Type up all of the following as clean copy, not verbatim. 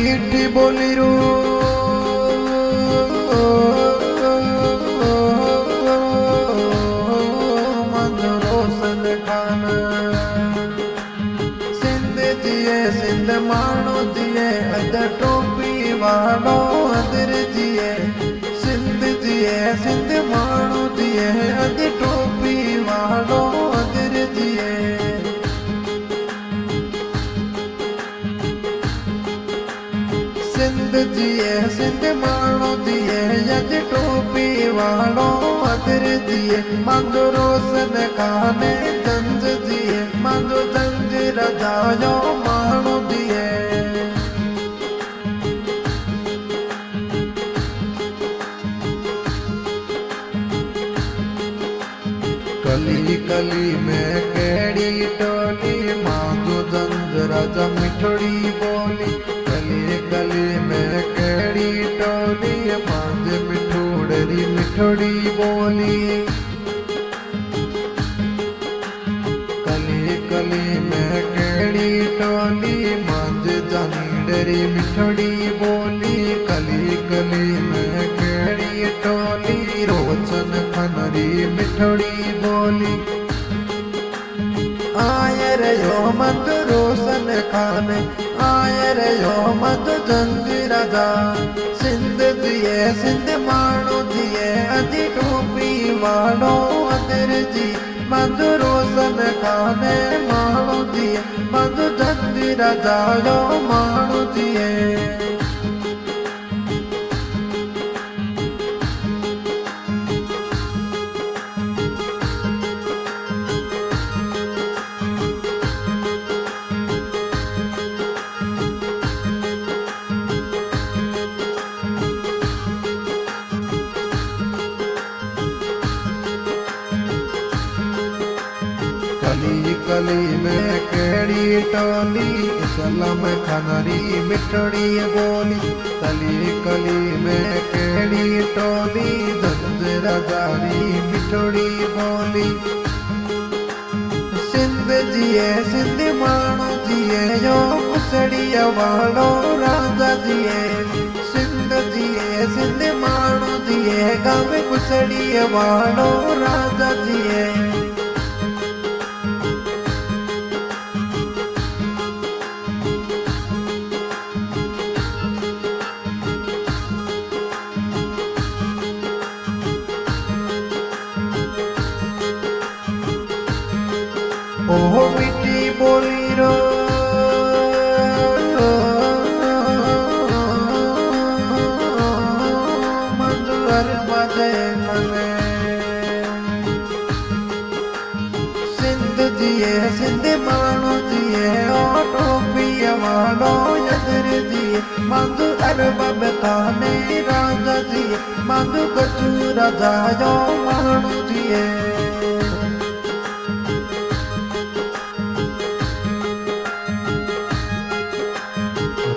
मीठी बोली रो रोशन खान सिंध जिए सिंध मानो जिए अद टोपी वालो अदर जिए सिंध मानो जिए अद टोपी वालो अदर जिए सिंध मानो जिए अद टोपी वालो अदर जिए मंदो रोशन खाने जंज जिए मंदो जंज रजायो मानो जिए कली कली में केड़ी टोली मांगो जंज राजा मिठड़ी बोली कली कली में केड़ी टोली मांग मिठोड़री मिठड़ी बोली कली कली में केड़ी टोली मांग जानी डरी मिठड़ी बोली कली कली में केड़ी टोली रोशन खनरी मिठड़ी बोली आयर यो मत रोशन खान आयर यो मत जंग राजा सिंध जिए सिंध मानो जिए अति टोपी वालो अदर जी मत रोशन खान मानो जिए मत जंग राजा यो मानो जिए कली कली में केड़ी टोली सलम खनरी मिठड़ी बोली कली कली में केड़ी टोली जंज रजारी मिठड़ी बोली सिंध जिए सिंध मानो जिए यो कुसड़िया वालो राजा जिए सिंध मानो जिए गाँव कुसड़िया वालो राजा जिए ओहो मिठी बोली रो मंजुर बजे मने सिंध जिए सिंध मानो जिए ओ टोपी वालो यदर जिए मंदु अरब खाने राजा जिए मंदु कचू राजा यो मानो जिए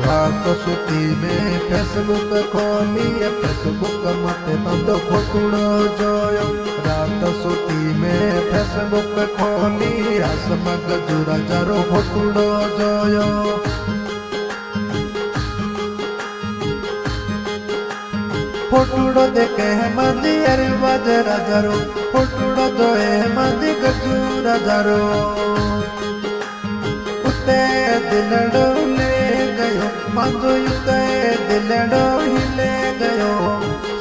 रात सुती में फेसबुक खोली फेसबुक मत बंद फोटुड़ो जोयो रात सुती में फेसबुक खोली हसमग जुरा जरो फोटुड़ो जोयो फोटुड़ो देखे मंदी अरे बजरा जरो फोटुड़ो दोए मंदी गजूरा जरो उते दिलड़ो मंदो युते दिलड़ो हिले गयो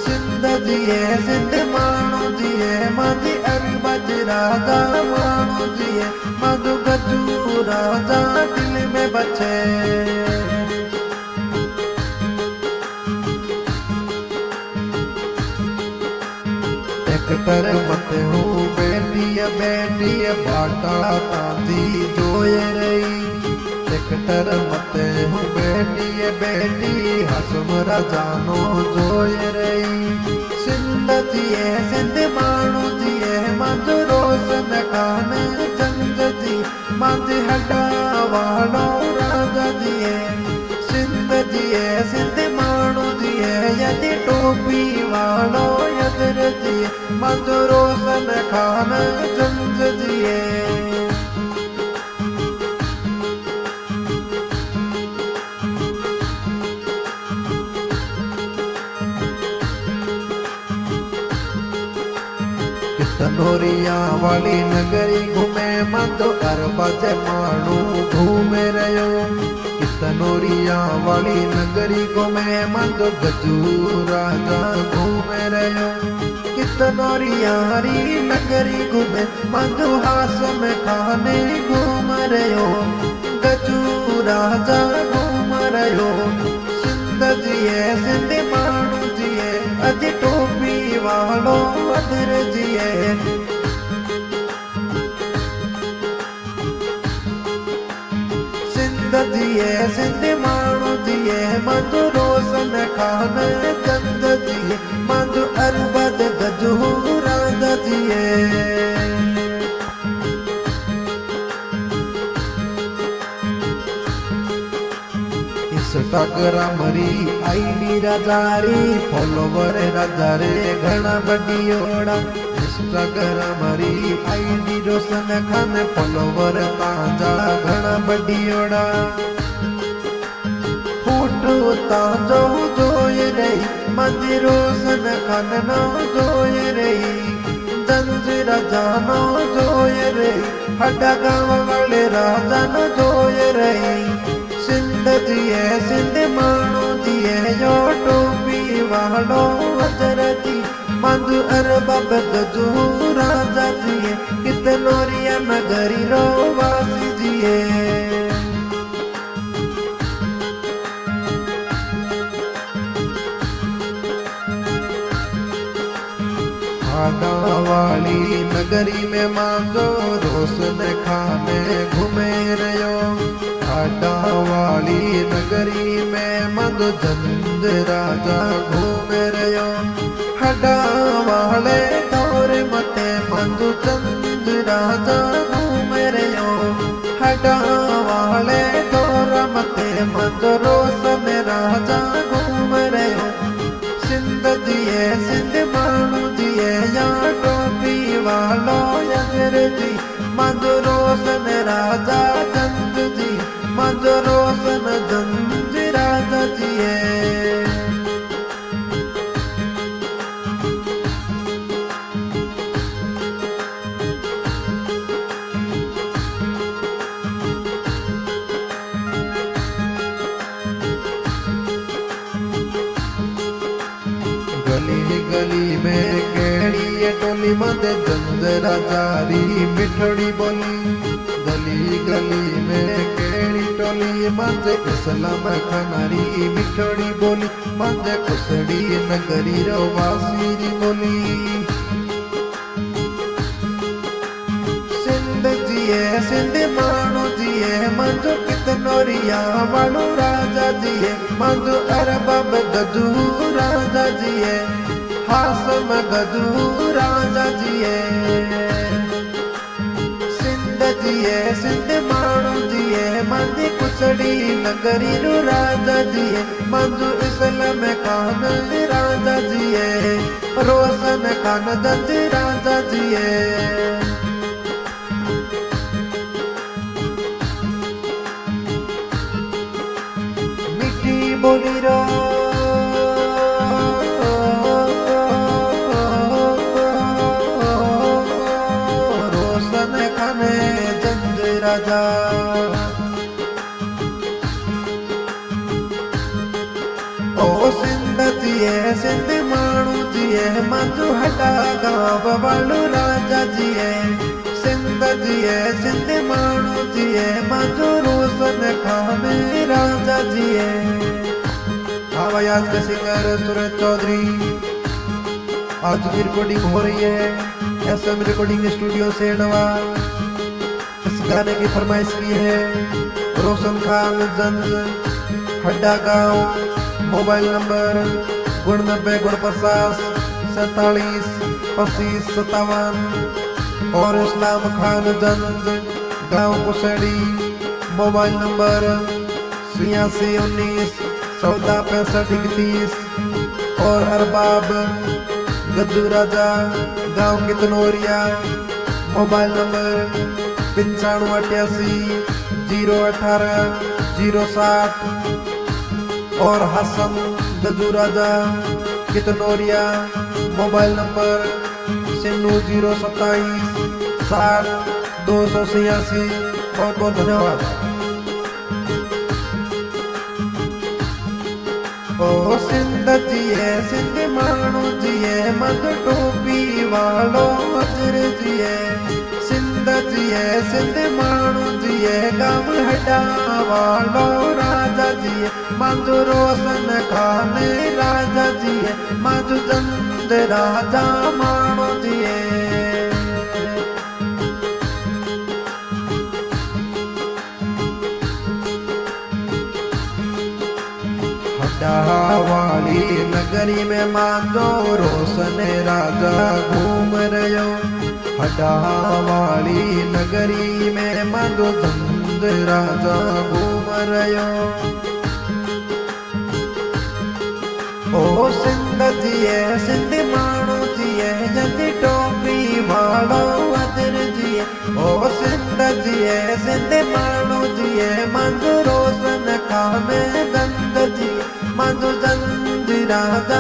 सिंध जिए सिंध मानो जिए मदी अरे बजरा दा मानो जिए मधु गजू राजा दिल में बचे पर मत हूँ बेटी बाटा तांदी जोए रही टर मत हूँ बेटी हसमरा जानो जोए रही सिंध जिए सिंध मानो जिए मध रोशन खान जंग जी मध हटा वालो राजा जिए सिंध मानो जिए यदि टोपी वालो यदर जिए मध रोशन खान जंग जिए कितनोरिया वाली नगरी घूमे मतो अरबज माणू घूमे रयो। कितनोरिया वाली नगरी घूमे मतो गजू राजा घूमे रयो। कितनोरिया हरी नगरी घूमे मधु हासम खाने घूम रयो। गजू राजा घूम रयो। सिंध जिए सिंध माणू जिए अज टोपी वालो अधर जिए। सिंध जिए सिंध माणू जिए मधु रोशन खान चंद जिए मधु अरबद गजू राजा जिए। इंस्टाग्राम री आईडी राजारी फॉलोवर राजा रे घना बडियोड़ा। इंस्टाग्राम री आईडी रोशन खान फॉलोवर ताजा घना बडियोड़ा। फोटो ताजो जोय रही मंदी रोशन खान नो जोय रही। जंजीरा जानो जोय रही हड्डा गाँव वाले राजा नो जोय रही। सिंध जिए सिंध माणू जिए यो टोपी वालो अजर जी मधु अरबब गजू राजा जिए। कितनोरिया नगरी रो वासी जिए। हाडा वाली नगरी में मांजो रोशन खाने घूमे रयो। हाडा वाली नगरी में मधु चंद राजा घूमे रयो। हाडा वाले दौर मते मधु चंद राजा घूमे रयो। हाडा वाले दौर मते मधु रोशन राजा घूमे रयो। सिंध जिए सिंध माणू जिए या टोपी वालो अजर जी मधु रोशन राजा चंद जी मधु रोशन चंद राजा जिए। गली गली में केड़ी टोली मधे चंद राजा री मिठड़ी बोली। गली गली में केड़ी टोली मधे इस्लाम खानारी मिठड़ी बोली। मधे कुसड़ी नगरी रो वासी री बोली। सिंध जिए सिंध माणू जिए मधु कितनोरिया वालो राजा जिए। मधु अरबब गजू राजा जिए। हासम गजू राजा जिए। सिंध जिए सिंध माणू जिए मधु कुसड़ी नगरी रो राजा जिए। मधु इस्लाम खान राजा जिए। रोशन खान जज राजा जिए। बोली रो रोशन खाने चंद राजा। ओ सिंध जिए सिंध माणू जिए मधु हटा गाँव वालो राजा जिए। सिंध जिए सिंध माणू जिए मधु रोशन खान राजा जिए। आवाज का सिंगर सूरज चौधरी। आज की रिकॉर्डिंग हो रही है SM रिकॉर्डिंग स्टूडियो से नवा। इस गाने की फरमाइश की है रोशन खान जंज हड्डा गांव। मोबाइल नंबर 99 50 47 25 57 और इस्लाम खान जंज गांव कुसड़ी। मोबाइल नंबर 86 19 14 65 31 और अरबाब गद्दू राजा गांव कितनोरिया। मोबाइल नंबर 9588 018 060 और हसन गद्दू राजा कितनोरिया। मोबाइल नंबर 9627 बहुत बहुत धन्यवाद। ओ सिंध जिए सिंध माण्हू जिए मग टोपी वालो वज्र जिए सिंध जिए सिंध माण्हू जिए गांव हड्डा वालो राजा जिए मांजो रोशन खान राजा जिए मांजो जंद राजा माण्हू जिए वाली नगरी में मांजो रोशन राजा घूम रयो हड्डा वाली नगरी में मांजो जंद राजा घूम रयो। ओ सिंध जिए सिंध माण्हू जिए जंदी टोपी वालो वज्र जिए ओ सिंध जिए सिंध माण्हू जिए मांजो रोशन खान दंद जिए मांजो जंद राजा